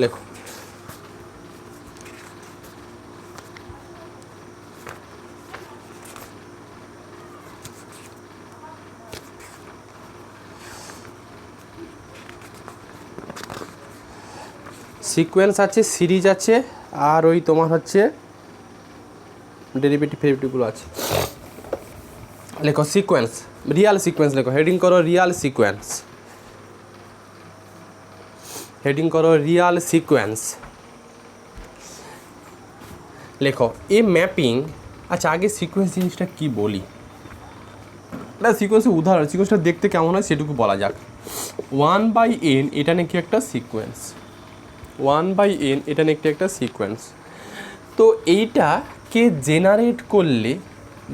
লেখো। সিকোয়েন্স আছে, সিরিজ আছে, আর ওই তোমার হচ্ছে ডেরিভেটিভ ফেরিভেটিভগুলো আছে। লেখো সিকোয়েন্স, রিয়াল সিকোয়েন্স লেখো, হেডিং করো রিয়াল সিকোয়েন্স, হেডিং করো রিয়াল সিকোয়েন্স। লেখো এ ম্যাপিং। আচ্ছা আগে সিকোয়েন্স জিনিসটা কি বলি, এটা সিকোয়েন্সের উদাহরণ, সিকোয়েন্সটা দেখতে কেমন হয় সেটুকু বলা যাক। 1/n এটা নাকি একটা সিকোয়েন্স, 1/n এটা নাকি একটা সিকোয়েন্স। তো এইটাকে জেনারেট করলে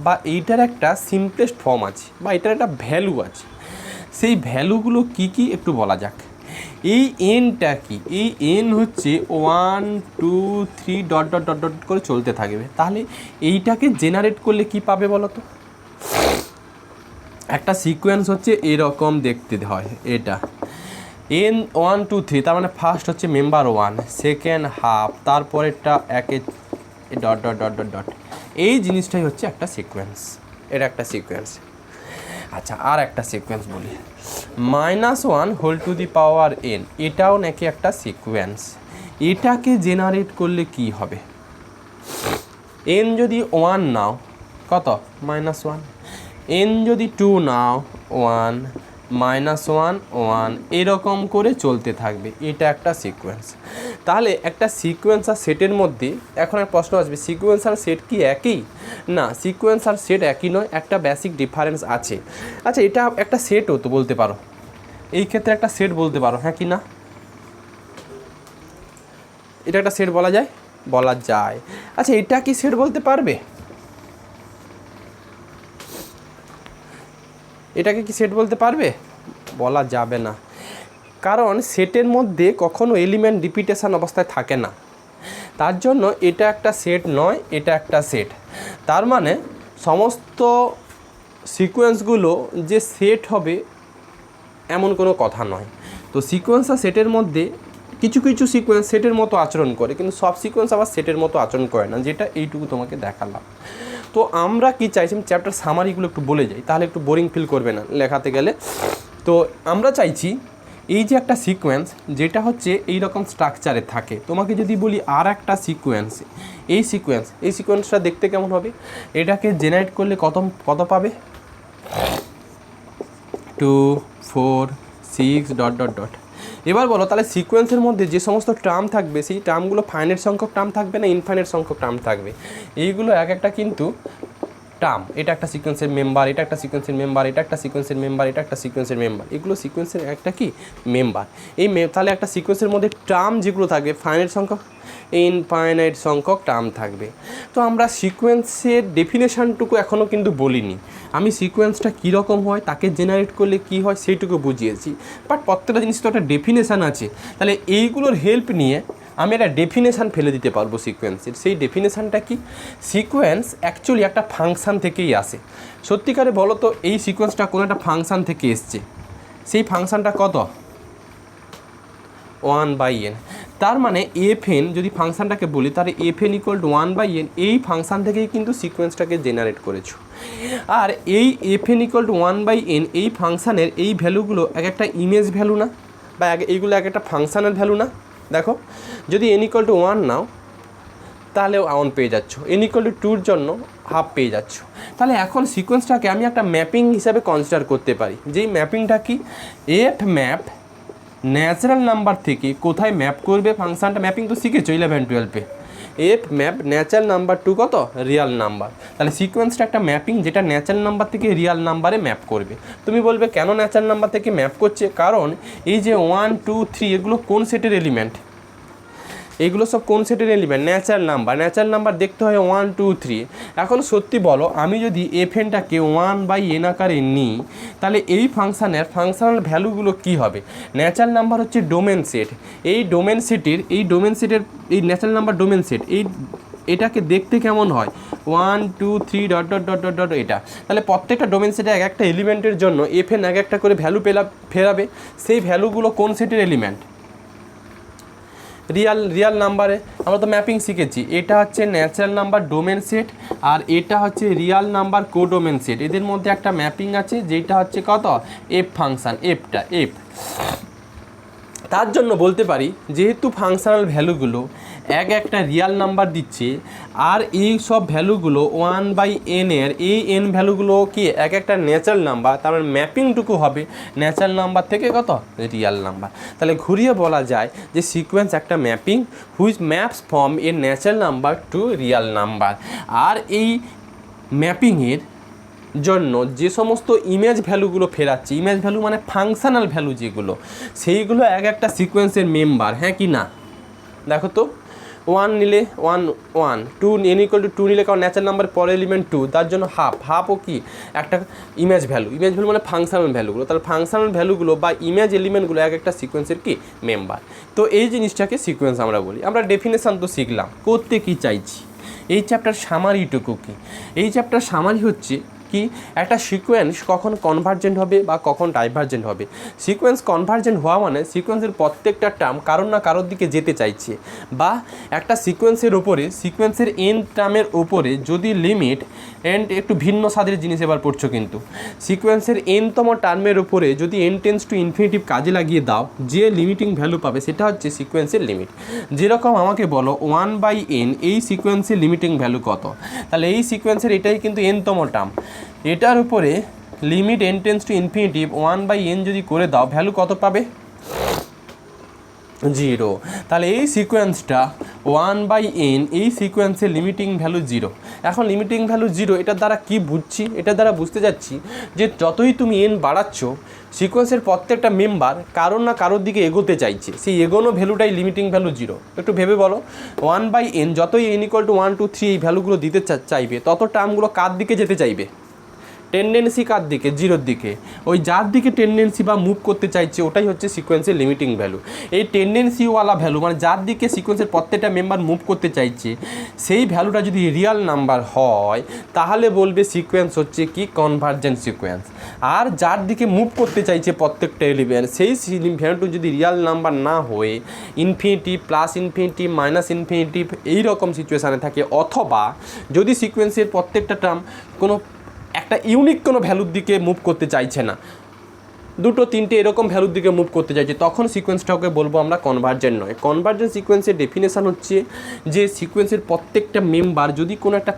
বা এইটার একটা সিম্পলেস্ট ফর্ম আছে বা এটার একটা ভ্যালু আছে, সেই ভ্যালুগুলো কি কি একটু বলা যাক। এই এনটা কি, এই এন হচ্ছে 1 2 3 ডট ডট ডট ডট করে চলতে থাকবে। তাহলে এইটাকে জেনারেট করলে কি পাবে বলো তো? একটা সিকোয়েন্স হচ্ছে এরকম দেখতে হয়, এটা এন 1 2 3, তার মানে ফার্স্ট হচ্ছে মেম্বার 1, সেকেন্ড হাফ, তারপরেরটা একে dot dot dot dot dot. এই জিনিসটাই হচ্ছে একটা সিকোয়েন্স, এটা একটা সিকোয়েন্স। আচ্ছা আর একটা সিকোয়েন্স বলি, -1 whole to the power n, এটাও নাকি একটা সিকোয়েন্স। এটাকে জেনারেট করলে কি হবে? n যদি 1 নাও কত, -1, n যদি 2 নাও 1, -1 1, এরকম করে চলতে থাকবে, এটা একটা সিকোয়েন্স। তাহলে একটা সিকোয়েন্স আর সেটের মধ্যে এখন এক প্রশ্ন আসবে, সিকোয়েন্স আর সেট কি একই? না, সিকোয়েন্স আর সেট একই নয়, একটা বেসিক ডিফারেন্স আছে। আচ্ছা এটা একটা সেটও তো বলতে পারো, এই ক্ষেত্রে একটা সেট বলতে পারো, হ্যাঁ কি না? এটা একটা সেট বলা যায়, বলা যায়। আচ্ছা এটা কি সেট বলতে পারবে? এটাকে কি সেট বলতে পারবে? বলা যাবে না, কারণ সেটের মধ্যে কখনো এলিমেন্ট রিপিটেশন অবস্থায় থাকে না, তার জন্য এটা একটা সেট নয়, এটা একটা সেট। তার মানে সমস্ত সিকোয়েন্সগুলো যে সেট হবে এমন কোনো কথা নয়। তো সিকোয়েন্স আর সেটের মধ্যে কিছু কিছু সিকোয়েন্স সেটের মতো আচরণ করে, কিন্তু সব সিকোয়েন্স আবার সেটের মতো আচরণ করে না, যেটা এইটুকু তোমাকে দেখালাম। তো আমরা কি চাইছি, চ্যাপ্টার সামারিগুলো একটু বলে যাই, তাহলে একটু বোরিং ফিল করবে না লেখাতে গেলে। তো আমরা চাইছি এই যে একটা সিকোয়েন্স যেটা হচ্ছে এই রকম স্ট্রাকচারে থাকে, তোমাকে যদি বলি আর একটা সিকোয়েন্স, এই সিকোয়েন্সটা দেখতে কেমন হবে, এটাকে জেনারেট করলে কত পাবে, 2 4 6 ডট ডট ডট। এবার বলো তাহলে সিকোয়েন্সের মধ্যে যে সমস্ত টার্ম থাকবে সেই টার্মগুলো ফাইনাইট সংখ্যক টার্ম থাকবে না ইনফাইনাইট সংখ্যক টার্ম থাকবে? এইগুলো এক একটা কিন্তু টার্ম, এটা একটা সিকোয়েন্সের মেম্বার, এটা একটা সিকোয়েন্সের মেম্বার, এটা একটা সিকোয়েন্সের মেম্বার, এটা একটা সিকোয়েন্সের মেম্বার, এগুলো সিকোয়েন্সের একটা কি মেম্বার। তাহলে একটা সিকোয়েন্সের মধ্যে টার্ম যেগুলো থাকবে ফাইনাইট সংখ্যক ইনফাইনাইট সংখ্যক টার্ম থাকবে। তো আমরা সিকোয়েন্সের ডেফিনেশানটুকু এখনও কিন্তু বলিনি, আমি সিকোয়েন্সটা কীরকম হয়, তাকে জেনারেট করলে কি হয় সেইটুকু বুঝিয়েছি, বাট প্রত্যেকটা জিনিস তো একটা ডেফিনেশান আছে। তাহলে এইগুলোর হেল্প নিয়ে আমি একটা ডেফিনেশান ফেলে দিতে পারবো সিকোয়েন্সের। সেই ডেফিনেশানটা কি, সিকোয়েন্স অ্যাকচুয়ালি একটা ফাংশান থেকেই আসে। সত্যিকারে বলো তো এই সিকোয়েন্সটা কোনো একটা ফাংশান থেকে এসছে, সেই ফাংশানটা কত, 1/n। তার মানে fn যদি ফাংশানটাকে বলি তাহলে fn = 1/n, এই ফাংশান থেকেই কিন্তু সিকোয়েন্সটাকে জেনারেট করেছো। আর এই fn = 1/n এই ফাংশানের এই ভ্যালুগুলো এক একটা ইমেজ ভ্যালু না, বা এইগুলো এক একটা ফাংশানের ভ্যালু না। দেখো যদি n = 1 নাও তাহলে 1 পেয়ে যাচ্ছ, n = 2 জন্য হাফ পেয়ে যাচ্ছ। তাহলে এখন সিকোয়েন্সটাকে আমি একটা ম্যাপিং হিসাবে কনসিডার করতে পারি, যেই ম্যাপিংটা কি, এফ ম্যাপ ন্যাচারাল নাম্বার থেকে কোথায় ম্যাপ করবে ফাংশানটা, ম্যাপিং তো শিখেছো 11 12-এ, F map natural number to কত, রিয়াল নাম্বার। তাহলে সিকোয়েন্সটা একটা ম্যাপিং যেটা ন্যাচারাল নাম্বার থেকে রিয়াল নাম্বারে ম্যাপ করবে। তুমি বলবে কেন ন্যাচারাল নাম্বার থেকে ম্যাপ করছে, কারণ এই যে 1 2 3 এগুলো কোন সেটের এলিমেন্ট, এগুলো সব কোন সেটের এলিমেন্ট, ন্যাচারাল নাম্বার দেখতে হয় 1 2 3। এখন সত্যি বলো আমি যদি এফএনটাকে 1/n আকারে নিই তাহলে এই ফাংশনাল ভ্যালুগুলো কি হবে, ন্যাচারাল নাম্বার হচ্ছে ডোমেন সেট, এই ডোমেন সেটের এই ন্যাচারাল নাম্বার ডোমেন সেট এটাকে দেখতে কেমন হয়, 1 2 3 dot dot dot dot dot এটা। তাহলে প্রত্যেকটা ডোমেন সেটে এক একটা এলিমেন্টের জন্য এফএন এক একটা করে ভ্যালু ফেরাবে, সেই ভ্যালুগুলো কোন সেটের এলিমেন্ট, রিয়াল নাম্বারে আমরা তো ম্যাপিং শিখেছি, এটা হচ্ছে ন্যাচারাল নাম্বার ডোমেন সেট আর এটা হচ্ছে রিয়াল নাম্বার কোডোমেন সেট, এদের মধ্যে একটা ম্যাপিং আছে যেটা হচ্ছে কত এফ ফাংশান, এফ। তার জন্য বলতে পারি যেহেতু ফাংশনাল ভ্যালুগুলো একটা রিয়াল নাম্বার দিচ্ছে আর এই সব ভ্যালুগুলো 1/n এর এই n ভ্যালুগুলো কি একটা ন্যাচারাল নাম্বার, তার মানে ম্যাপিংটুকু হবে ন্যাচারাল নাম্বার থেকে কত রিয়াল নাম্বার। তাহলে ঘুরিয়ে বলা যায় যে সিকোয়েন্স একটা mapping which maps from a natural number to real number. আর এই ম্যাপিংয়ের জন্য যে সমস্ত ইমেজ ভ্যালুগুলো ফেরাচ্ছে, ইমেজ ভ্যালু মানে ফাংশনাল ভ্যালু যেগুলো, সেইগুলো একটা সিকোয়েন্সের মেম্বার, হ্যাঁ কি না? দেখো তো 1 নিলে 1 2 n = 2 নিলে কারণ ন্যাচারাল নাম্বার পরের এলিমেন্ট 2, তার জন্য হাফও কি একটা ইমেজ ভ্যালু মানে ফাংশনাল ভ্যালুগুলো। তাহলে ফাংশনাল ভ্যালুগুলো বা ইমেজ এলিমেন্টগুলো একটা সিকোয়েন্সের কি মেম্বার। তো এই জিনিসটাকে সিকোয়েন্স আমরা বলি। আমরা ডেফিনেশান তো শিখলাম, করতে কি চাইছি, এই চ্যাপ্টার সামারিটুকু কি? এই চ্যাপ্টার সামারি হচ্ছে কি একটা সিকোয়েন্স কখন কনভার্জেন্ট হবে বা কখন ডাইভার্জেন্ট হবে। সিকোয়েন্স কনভার্জেন্ট হওয়া মানে সিকোয়েন্সের প্রত্যেকটা টার্ম কারোর না কারোর দিকে যেতে চাইছে, বা একটা সিকোয়েন্সের ওপরে সিকোয়েন্সের এন টার্মের ওপরে যদি লিমিট এন্ড একটু ভিন্ন স্বাদের জিনিস এবার পড়ছো কিন্তু সিকোয়েন্সের এনতম টার্মের ওপরে যদি n টেন্ডস টু ইনফিনিটিভ কাজে লাগিয়ে দাও, যে লিমিটিং ভ্যালু পাবে সেটা হচ্ছে সিকোয়েন্সের লিমিট। যেরকম আমাকে বলো 1/n এই সিকোয়েন্সের লিমিটিং ভ্যালু কত, তাহলে এই সিকোয়েন্সের এটাই কিন্তু এনতম টার্ম, এটার উপরে limit n tends to infinitive 1/n যদি করে দাও ভ্যালু কত পাবে 0। তাহলে এই সিকোয়েন্সটা 1/n এই সিকোয়েন্সের লিমিটিং ভ্যালু 0। এখন লিমিটিং ভ্যালু 0 এটার দ্বারা কি বুঝছি? এটার দ্বারা বুঝতে যাচ্ছি যে যতই তুমি n বাড়াচ্ছ সিকোয়েন্সের প্রত্যেকটা মেম্বার কারোর না কারোর দিকে এগোতে চাইছে, সেই এগোনো ভ্যালুটাই লিমিটিং ভ্যালু 0। একটু ভেবে বলো 1/n যতই n = 1 2 3 এই ভ্যালুগুলো দিতে চাইবে তত টার্মগুলো কার দিকে যেতে চাইবে? টেন্ডেন্সি কার দিকে? 0-র দিকে। ওই যার দিকে টেন্ডেন্সি বা মুভ করতে চাইছে ওটাই হচ্ছে সিকোয়েন্সের লিমিটিং ভ্যালু। এই টেন্ডেন্সিওয়ালা ভ্যালু মানে যার দিকে সিকোয়েন্সের প্রত্যেকটা মেম্বার মুভ করতে চাইছে সেই ভ্যালুটা যদি রিয়াল নাম্বার হয় তাহলে বলবে সিকোয়েন্স হচ্ছে কি কনভার্জেন্ট সিকোয়েন্স। আর যার দিকে মুভ করতে চাইছে প্রত্যেকটা এলিমেন্ট সেই ভ্যালুটা যদি রিয়াল নাম্বার না হয়ে infinitive, plus infinitive, minus infinitive এইরকম সিচুয়েশানে থাকে, অথবা যদি সিকোয়েন্সের প্রত্যেকটা টার্ম কোনো একটা ইউনিক কোনো ভ্যালুর দিকে মুভ করতে চাইছে না, 2-3টে এরকম ভ্যালুর দিকে মুভ করতে চাইছে, তখন সিকোয়েন্সটাকে বলবো আমরা কনভার্জেন্ট নয়। কনভার্জেন্ট সিকোয়েন্সের ডেফিনেশান হচ্ছে যে সিকোয়েন্সের প্রত্যেকটা মেম্বার যদি কোনো একটা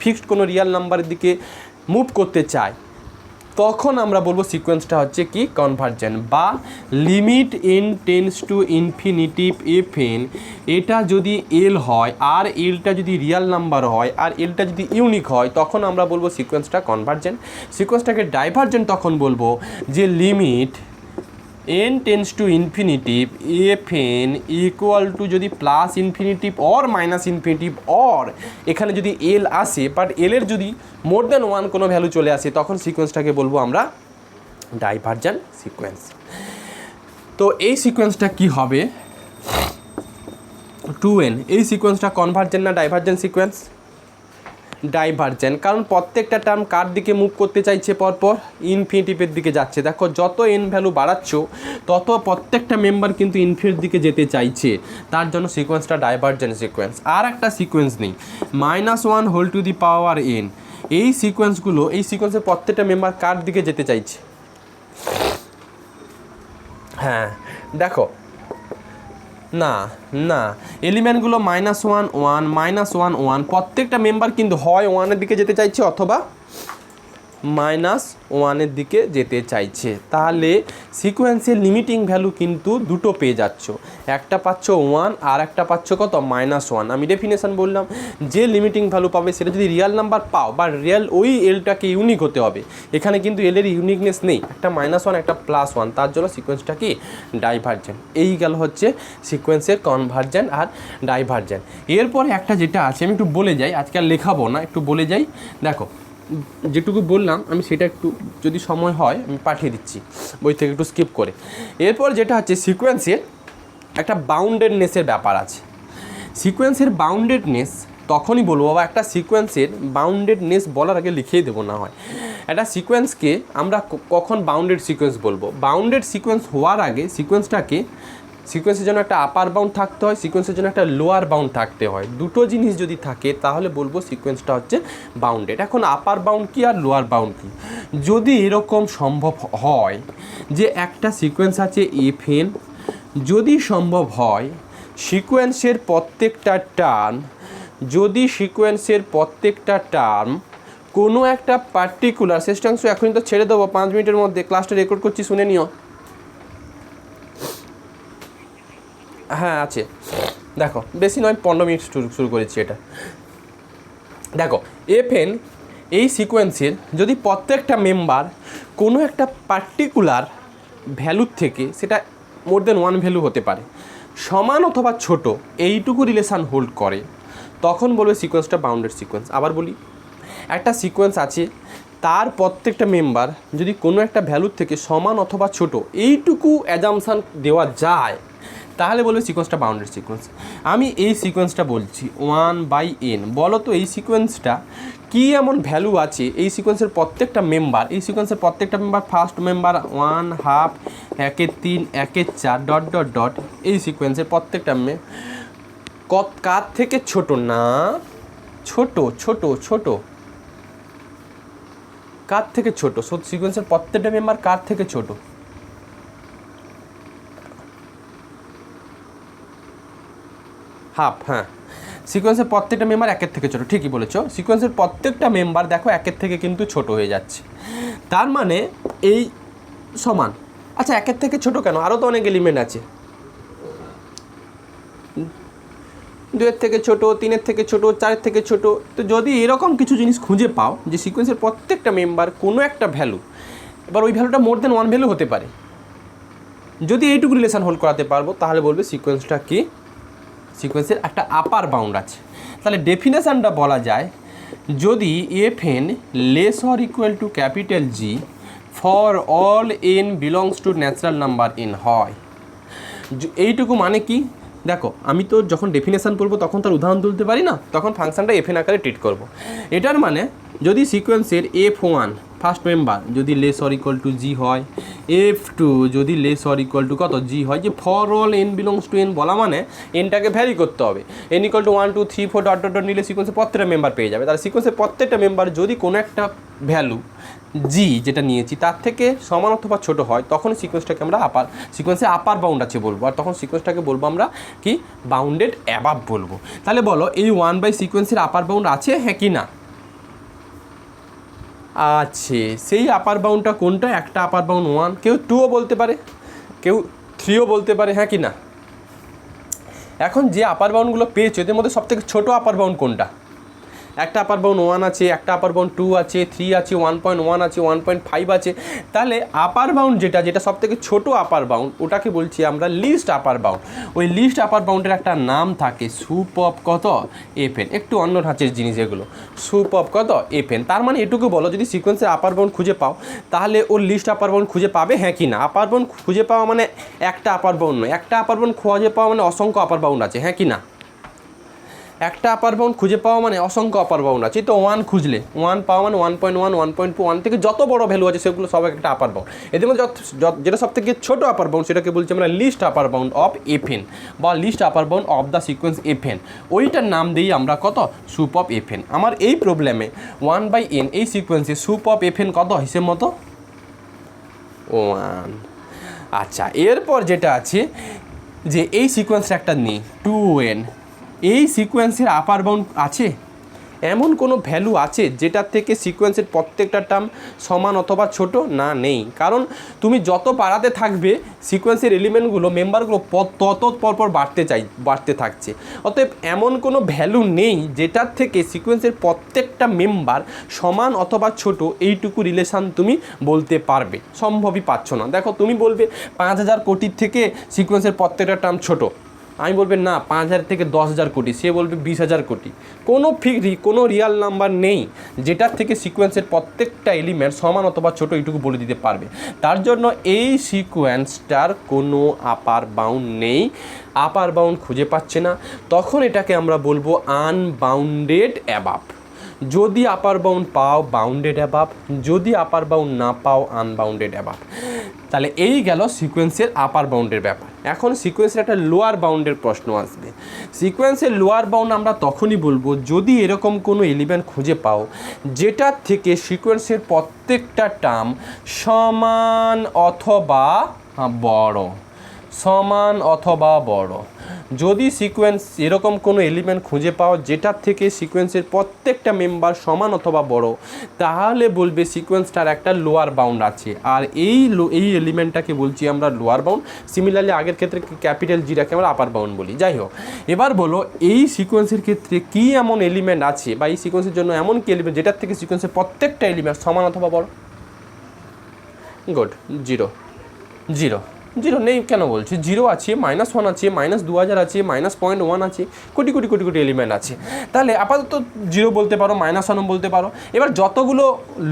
ফিক্সড কোনো রিয়াল নাম্বারের দিকে মুভ করতে চায় তখন আমরা বলবো সিকোয়েন্সটা হচ্ছে কি কনভার্জেন্ট। বা limit n tends to infinitive fn এটা যদি এল হয় আর এলটা যদি রিয়াল নাম্বার হয় আর এলটা যদি ইউনিক হয় তখন আমরা বলবো সিকোয়েন্সটা কনভার্জেন্ট। সিকোয়েন্সটাকে ডাইভার্জেন্ট তখন বলবো যে limit n tends to infinitive fn = যদি plus infinitive or minus infinitive or এখানে যদি এল আসে বাট এলের যদি মোর দ্যান 1 কোনো ভ্যালু চলে আসে তখন সিকোয়েন্সটাকে বলবো আমরা ডাইভার্জেন্ট সিকোয়েন্স। তো এই সিকোয়েন্সটা কি হবে 2n, এই সিকোয়েন্সটা কনভার্জেন্ট না ডাইভার্জেন্ট সিকোয়েন্স? ডাইভার্জেন্ট, কারণ প্রত্যেকটা টার্ম কার দিকে মুভ করতে চাইছে পরপর ইনফিনিটিভের দিকে যাচ্ছে। দেখো যত n ভ্যালু বাড়াচ্ছ তত প্রত্যেকটা মেম্বার কিন্তু ইনফিনিটির দিকে যেতে চাইছে, তার জন্য সিকোয়েন্সটা ডাইভার্জেন্ট সিকোয়েন্স। আর একটা সিকোয়েন্স নেই -1^n, এই সিকোয়েন্সগুলো এই সিকোয়েন্সের প্রত্যেকটা মেম্বার কার দিকে যেতে চাইছে? হ্যাঁ দেখো না এলিমেন্টগুলো -1 1 -1 1 প্রত্যেকটা মেম্বার কিন্তু হয় 1-এর দিকে যেতে চাইছে অথবা -1-এর দিকে যেতে চাইছে। তাহলে সিকোয়েন্সের লিমিটিং ভ্যালু কিন্তু দুটো পেয়ে যাচ্ছ, একটা পাচ্ছ 1 আর একটা পাচ্ছ কত -1। আমি ডেফিনেশান বললাম যে লিমিটিং ভ্যালু পাবে সেটা যদি রিয়াল নাম্বার পাও বা রিয়াল ওই এলটাকে ইউনিক হতে হবে, এখানে কিন্তু এলের ইউনিকনেস নেই, একটা -1 একটা +1, তার জন্য সিকোয়েন্সটা কি ডাইভার্জেন্ট। এই গেল হচ্ছে সিকোয়েন্সের কনভার্জেন্ট আর ডাইভার্জেন্ট। এরপরে একটা যেটা আছে আমি একটু বলে যাই, আজকে আর লেখাবো না, একটু বলে যাই। দেখো যেটুকু বললাম আমি সেটা একটু যদি সময় হয় আমি পাঠিয়ে দিচ্ছি বই থেকে একটু স্কিপ করে। এরপর যেটা হচ্ছে সিকোয়েন্সের একটা বাউন্ডেডনেসের ব্যাপার আছে। সিকোয়েন্সের বাউন্ডেডনেস তখনই বলবো, বা একটা সিকোয়েন্সের বাউন্ডেডনেস বলার আগে লিখেই দেবো না হয়। একটা সিকোয়েন্সকে আমরা কখন বাউন্ডেড সিকোয়েন্স বলবো? বাউন্ডেড সিকোয়েন্স হওয়ার আগে সিকোয়েন্সটাকে সিকোয়েন্সের জন্য একটা আপার বাউন্ড থাকতে হয়, সিকোয়েন্সের জন্য একটা লোয়ার বাউন্ড থাকতে হয়। দুটো জিনিস যদি থাকে তাহলে বলবো সিকোয়েন্সটা হচ্ছে বাউন্ডেড। এখন আপার বাউন্ড কি আর লোয়ার বাউন্ড কি, যদি এরকম সম্ভব হয় যে একটা সিকোয়েন্স আছে এফএন, যদি সম্ভব হয় সিকোয়েন্সের প্রত্যেকটা টার্ম, যদি সিকোয়েন্সের প্রত্যেকটা টার্ম কোনো একটা পার্টিকুলার শেষাংশ, এখনই তো ছেড়ে দেবো 5 মিনিটের মধ্যে, ক্লাসটা রেকর্ড করছি শুনে নিও। হ্যাঁ আছে, দেখো বেশি নয় 15 মিনিট শুরু করেছি এটা। দেখো এফএন এই সিকোয়েন্সের যদি প্রত্যেকটা মেম্বার কোনো একটা পার্টিকুলার ভ্যালুর থেকে, সেটা মোর দেন 1 ভ্যালু হতে পারে, সমান অথবা ছোট এইটুকু রিলেশান হোল্ড করে, তখন বলবে সিকোয়েন্সটা বাউন্ডেড সিকোয়েন্স। আবার বলি, একটা সিকোয়েন্স আছে, তার প্রত্যেকটা মেম্বার যদি কোনো একটা ভ্যালুর থেকে সমান অথবা ছোট এইটুকু অ্যাজামশান দেওয়া যায়, তাহলে বলবে সিকোয়েন্সটা বাউন্ডেড সিকোয়েন্স। আমি এই সিকোয়েন্সটা বলছি 1/n, বলো তো এই সিকোয়েন্সটা কী এমন ভ্যালু আছে, এই সিকোয়েন্সের প্রত্যেকটা মেম্বার, এই সিকোয়েন্সের প্রত্যেকটা member first member 1/2, 1/3, 1/4 dot dot dot, এই সিকোয়েন্সের প্রত্যেকটা কার থেকে ছোট না, ছোট ছোট ছোট, কার থেকে ছোট, সিকোয়েন্সের প্রত্যেকটা মেম্বার কার থেকে ছোট, হাফ। হ্যাঁ, সিকোয়েন্সের প্রত্যেকটা মেম্বার 1 থেকে ছোটো, ঠিকই বলেছো, সিকোয়েন্সের প্রত্যেকটা মেম্বার দেখো 1 থেকে কিন্তু ছোট হয়ে যাচ্ছে, তার মানে এই সমান। আচ্ছা 1 থেকে ছোট কেন, আরও তো অনেক এলিমেন্ট আছে, 2 থেকে ছোট, 3 থেকে ছোট, 4 থেকে ছোট। তো যদি এরকম কিছু জিনিস খুঁজে পাও যে সিকোয়েন্সের প্রত্যেকটা মেম্বার কোনো একটা ভ্যালু, এবার ওই ভ্যালুটা মোর দেন 1 ভ্যালু হতে পারে, যদি এইটুকু রিলেশান হোল্ড করাতে পারবো, তাহলে বলবে সিকোয়েন্সটা কি, সিকোয়েন্সের একটা আপার বাউন্ড আছে। তাহলে ডেফিনেশানটা বলা যায়, যদি FN less or equal two capital G for all N belongs to natural number N হয়। এইটুকু মানে কি, দেখো আমি তো যখন ডেফিনেশান পড়বো তখন তার উদাহরণ তুলতে পারি না, তখন ফাংশনটা এফএন আকারে ট্রিট করব। এটার মানে যদি সিকোয়েন্সের F1 ফার্স্ট মেম্বার যদি লেস অর ইকুয়াল টু জি হয়, F2 যদি লেস অর ইকুয়াল টু কত জি হয়, যে for all N belongs to N বলা মানে এনটাকে ভ্যারি করতে হবে, N equal to 1 2 3 4 dot dot dot নিলে সিকোয়েন্সের প্রত্যেকটা মেম্বার পেয়ে যাবে। তাহলে সিকোয়েন্সের প্রত্যেকটা মেম্বার যদি কোনো একটা ভ্যালু জি যেটা নিয়েছি তার থেকে সমান অথবা ছোট হয়, তখন সিকোয়েন্সটাকে আমরা সিকোয়েন্সে আপার বাউন্ড আছে বলবো, আর তখন সিকোয়েন্সটাকে বলবো আমরা কি, বাউন্ডেড অ্যাবাভ বলবো। তাহলে বলো এই 1 সিকোয়েন্সের আপার বাউন্ড আছে, হ্যাঁ কি না আছে? সেই আপার বাউন্ডটা কোনটা, একটা আপার বাউন্ড 1, কেউ 2ও বলতে পারে, কেউ 3ও বলতে পারে, হ্যাঁ কি না? এখন যে আপার বাউন্ডগুলো পেয়েছো এদের মধ্যে সবথেকে ছোটো আপার বাউন্ড কোনটা? একটা আপার বাউন্ড 1 আছে, একটা আপার বাউন্ড 2 আছে, 3 আছে, 1.1 আছে, 1.5 আছে। তাহলে আপার বাউন্ড যেটা সবথেকে ছোটো আপার বাউন্ড, ওটাকে বলছি আমরা লিস্ট আপার বাউন্ড। ওই লিস্ট আপার বাউন্ডের একটা নাম থাকে সুপ অফ কত, এফএন। একটু অন্য ধাঁচের জিনিস এগুলো, সুপ অফ কত, এফএন। তার মানে এটুকু বলো, যদি সিকোয়েন্সের আপার বাউন্ড খুঁজে পাও তাহলে ওর লিস্ট আপার বাউন্ড খুঁজে পাবে, হ্যাঁ কি না? আপার বাউন্ড খুঁজে পাওয়া মানে একটা আপার বাউন্ড নয়, একটা আপার বাউন্ড খুঁজে পাওয়া মানে অসংখ্য আপার বাউন্ড আছে, হ্যাঁ কি না? একটা আপার বাউন্ড খুঁজে পাওয়া মানে অসংখ্য আপার বাউন্ড আছে। তো 1 খুঁজলে 1 পাওয়া মানে 1.1 1.2 1 থেকে যত বড় ভ্যালু আছে সেগুলো সব একটা আপার বাউন্ড। এদের মধ্যে যেটা সব থেকে ছোটো আপার বাউন্ড সেটাকে বলছি আমরা least upper bound of F N বা least upper bound of the sequence F N. ওইটার নাম দিই আমরা কত, সুপ অফ এফএন। আমার এই প্রবলেমে 1/n এই সিকোয়েন্সে সুপ অফ এফএন কত হিসেব মতো 1। আচ্ছা, এরপর যেটা আছে যে এই সিকোয়েন্সটা একটা নেই 2n, এই সিকোয়েন্সের আপার বাউন্ড আছে? এমন কোনো ভ্যালু আছে যেটার থেকে সিকোয়েন্সের প্রত্যেকটা টার্ম সমান অথবা ছোট না? নেই। কারণ তুমি যত বাড়াতে থাকবে সিকোয়েন্সের এলিমেন্টগুলো, মেম্বারগুলো তত পরপর বাড়তে থাকছে। অতএব এমন কোনো ভ্যালু নেই যেটার থেকে সিকোয়েন্সের প্রত্যেকটা মেম্বার সমান অথবা ছোট এইটুকু রিলেশান তুমি বলতে পারবে, সম্ভবই পাচ্ছ না। দেখো তুমি বলবে 5000 কোটির থেকে সিকোয়েন্সের প্রত্যেকটা টার্ম ছোট, আমি বলবেন না 5000 থেকে 10,000 কোটি, সে বলবে 20,000 কোটি। কোনো রিয়াল নাম্বার নেই যেটার থেকে সিকোয়েন্সের প্রত্যেকটা এলিমেন্ট সমান অথবা ছোট এইটুকু বলে দিতে পারবে। তার জন্য এই সিকোয়েন্সটার কোনো আপার বাউন্ড নেই, আপার বাউন্ড খুঁজে পাচ্ছে না, তখন এটাকে আমরা বলবো আনবাউন্ডেড অ্যাবাভ। যদি আপার বাউন্ড পাও বাউন্ডেড অ্যাবাভ, যদি আপার বাউন্ড না পাও আনবাউন্ডেড অ্যাবাভ। তাহলে এই গেল সিকোয়েন্সের আপার বাউন্ডের ব্যাপার। এখন সিকোয়েন্সের একটা লোয়ার বাউন্ডের প্রশ্ন আসবে। সিকোয়েন্সের লোয়ার বাউন্ড আমরা তখনই বলবো যদি এরকম কোনো এলিমেন্ট খুঁজে পাও যেটার থেকে সিকোয়েন্সের প্রত্যেকটা টার্ম সমান অথবা বড়, সমান অথবা বড়। যদি সিকোয়েন্স এরকম কোনো এলিমেন্ট খুঁজে পাও যেটার থেকে সিকোয়েন্সের প্রত্যেকটা মেম্বার সমান অথবা বড়, তাহলে বলবে সিকোয়েন্সটার একটা লোয়ার বাউন্ড আছে, আর এই এলিমেন্টটাকে বলছি আমরা লোয়ার বাউন্ড। সিমিলারলি আগের ক্ষেত্রে ক্যাপিটাল জিটাকে আমরা আপার বাউন্ড বলি। যাই হোক, এবার বলো এই সিকোয়েন্সের ক্ষেত্রে কী এমন এলিমেন্ট আছে বা এই সিকোয়েন্সের জন্য এমন কি এলিমেন্ট যেটার থেকে সিকোয়েন্সের প্রত্যেকটা এলিমেন্ট সমান অথবা বড়? Good, zero. জিরো জিরো নেই কেন বলছি? জিরো আছে, -1 আছে, -2000 আছে, -0.1 আছে, কোটি কোটি কোটি কোটি এলিমেন্ট আছে। তাহলে আপাতত জিরো বলতে পারো, -1 বলতে পারো। এবার যতগুলো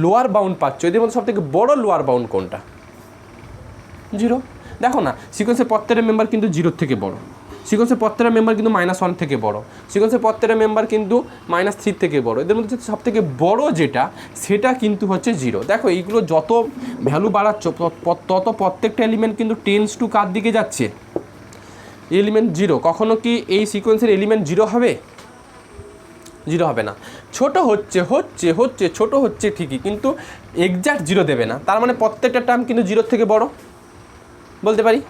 লোয়ার বাউন্ড পাচ্ছ এদের মধ্যে সবথেকে বড় লোয়ার বাউন্ড কোনটা? জিরো। দেখো না, সিকোয়েন্সের প্রত্যেকটা মেম্বার কিন্তু জিরোর থেকে বড়, সিকোয়েন্সের প্রত্যেকটা মেম্বার কিন্তু -1 থেকে বড়, সিকোয়েন্সের প্রত্যেকটা মেম্বার কিন্তু -3 থেকে বড়। এদের মধ্যে সবথেকে বড় যেটা সেটা কিন্তু হচ্ছে জিরো। দেখো এইগুলো যত ভ্যালু বাড়াচ্ছ তত প্রত্যেকটা এলিমেন্ট কিন্তু টেন্স টু কার দিকে যাচ্ছে? Element zero. কখনো কি এই সিকোয়েন্সের এলিমেন্ট জিরো হবে? জিরো হবে না। ছোট হচ্ছে হচ্ছে হচ্ছে ছোট হচ্ছে ঠিকই, কিন্তু এক্স্যাক্ট জিরো দেবে না। তার মানে প্রত্যেকটা টার্ম কিন্তু জিরোর থেকে বড় বলতে পারি।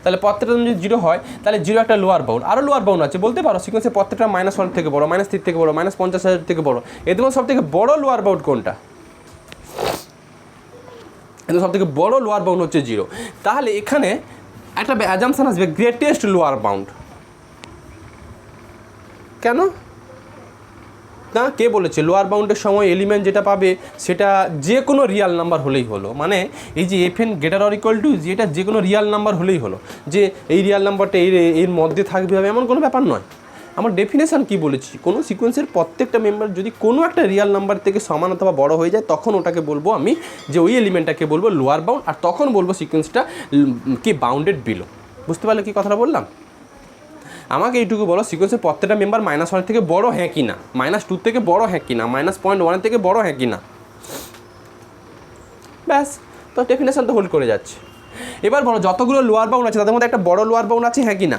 তাহলে প্রত্যেকটা যদি জিরো হয় তাহলে জিরো একটা লোয়ার বাউন্ড। আরও লোয়ার বাউন্ড আছে বলতে পারো, সিকোয়েন্সের প্রত্যেকটা -1 থেকে বড়, -3 থেকে বড়, -50,000 থেকে বড়। এদের মধ্যে সব থেকে বড় লোয়ার বাউন্ড কোনটা? এদের সব থেকে বড় লোয়ার বাউন্ড হচ্ছে জিরো। তাহলে এখানে একটা অ্যাজাম্পশন আসবে গ্রেটেস্ট লোয়ার বাউন্ড। কেন না, কে বলেছে? লোয়ার বাউন্ডের সময় এলিমেন্ট যেটা পাবে সেটা যে কোনো রিয়াল নাম্বার হলেই হলো। মানে এই যে FN greater or equal to G, এটা যে কোনো রিয়াল নাম্বার হলেই হলো। যে এই রিয়াল নাম্বারটা এর মধ্যে থাকবে হবে এমন কোনো ব্যাপার নয়। আমার ডেফিনেশান কি বলেছি? কোনো সিকোয়েন্সের প্রত্যেকটা মেম্বার যদি কোনো একটা রিয়াল নাম্বার থেকে সমান অথবা বড় হয়ে যায় তখন ওটাকে বলবো আমি যে ওই এলিমেন্টটাকে বলবো লোয়ার বাউন্ড, আর তখন বলবো সিকোয়েন্সটা কি বাউন্ডেড বিলো। বুঝতে পারলে কি কথাটা বললাম? আমাকে এইটুকু বলো, সিকোয়েন্সের প্রত্যেকটা মেম্বার -1 থেকে বড় হ্যাঁ কি না, -2 থেকে বড় হ্যাঁ কি না, -0.1 থেকে বড় হ্যাঁ কি না। ব্যাস, তো ডেফিনেশন তো হোল্ড করে যাচ্ছে। এবার বলো যতগুলো লোয়ার বাউন্ড আছে তাদের মধ্যে একটা বড় লোয়ার বাউন্ড আছে হ্যাঁ কি না?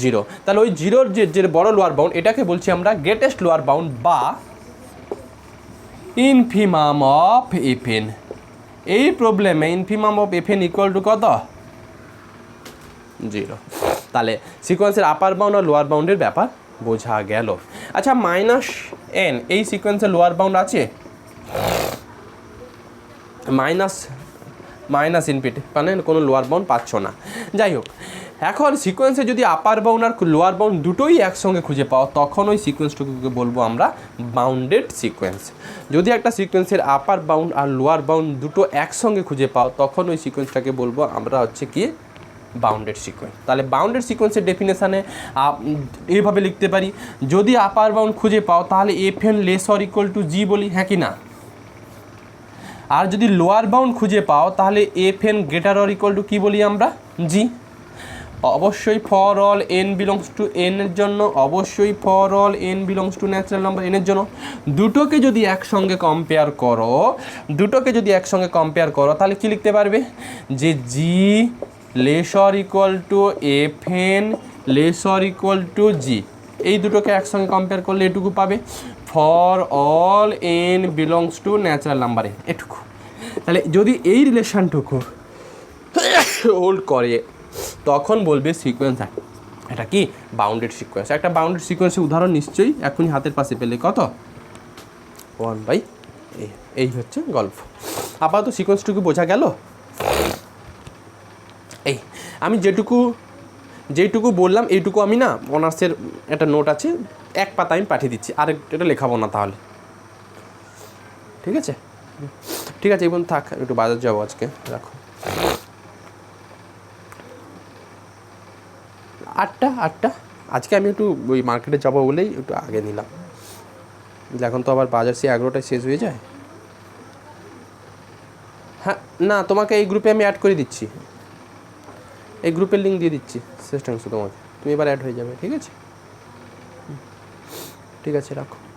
জিরো। তাহলে ওই জিরোর যে বড় লোয়ার বাউন্ড এটাকে বলছি আমরা গ্রেটেস্ট লোয়ার বাউন্ড বা ইনফিমাম অফ FN। এই প্রবলেমে infimum of FN equal to কত? জিরো। তাহলে সিকোয়েন্সের আপার বাউন্ড আর লোয়ার বাউন্ডের ব্যাপার বোঝা গেল। আচ্ছা, -n এই সিকোয়েন্সের লোয়ার বাউন্ড আছে? মাইনাস ইনফিনিটি মানে কোনো লোয়ার বাউন্ড পাচ্ছ না। যাই হোক, এখন সিকোয়েন্সে যদি আপার বাউন্ড আর লোয়ার বাউন্ড দুটোই একসঙ্গে খুঁজে পাও তখন ওই সিকোয়েন্সটুকুকে বলবো আমরা বাউন্ডেড সিকোয়েন্স। যদি একটা সিকোয়েন্সের আপার বাউন্ড আর লোয়ার বাউন্ড দুটো একসঙ্গে খুঁজে পাও তখন ওই সিকোয়েন্সটাকে বলবো আমরা হচ্ছে কি বাউন্ডেড সিকোয়েন্স। তাহলে বাউন্ডেড সিকোয়েন্সের ডেফিনেশানে এইভাবে লিখতে পারি, যদি আপার বাউন্ড খুঁজে পাও তাহলে FN less or equal to G বলি হ্যাঁ কি না? আর যদি লোয়ার বাউন্ড খুঁজে পাও তাহলে FN greater or equal to কী বলি আমরা? জি। অবশ্যই for all n belongs to n এর জন্য, অবশ্যই for all n belongs to natural number n এর জন্য। দুটোকে যদি একসঙ্গে কম্পেয়ার করো তাহলে কি লিখতে পারবে? যে G less or equal to FN less or equal to G. এই দুটোকে একসঙ্গে কম্পেয়ার করলে এটুকু পাবে, for all n belongs to natural number n, এটুকু। তাহলে যদি এই রিলেশনটুকু হোল্ড করে তখন বলবে সিকোয়েন্স এটা কি বাউন্ডেড সিকোয়েন্স। একটা বাউন্ডেড সিকোয়েন্সের উদাহরণ নিশ্চয়ই এখনই হাতের পাশে পেলে, কত? 1/a। এই হচ্ছে গল্প। আপাতত সিকোয়েন্সটুকু বোঝা গেল। এই আমি যেটুকু বললাম এইটুকু আমি না অনার্সের একটা নোট আছে, এক পাতা আমি পাঠিয়ে দিচ্ছি, আর এটা লেখাবো না তাহলে। ঠিক আছে ঠিক আছে, এবং থাক, একটু বাজার যাবো আজকে, রাখো। 8টা আজকে আমি একটু ওই মার্কেটে যাবো বলেই একটু আগে নিলাম, এখন তো আবার বাজার সে 11টায় শেষ হয়ে যায়। হ্যাঁ না, তোমাকে এই গ্রুপে আমি অ্যাড করে দিচ্ছি, এই গ্রুপের লিঙ্ক দিয়ে দিচ্ছি শেষটাংশ তোমাকে, তুমি এবার অ্যাড হয়ে যাবে। ঠিক আছে। ঠিক আছে, রাখো।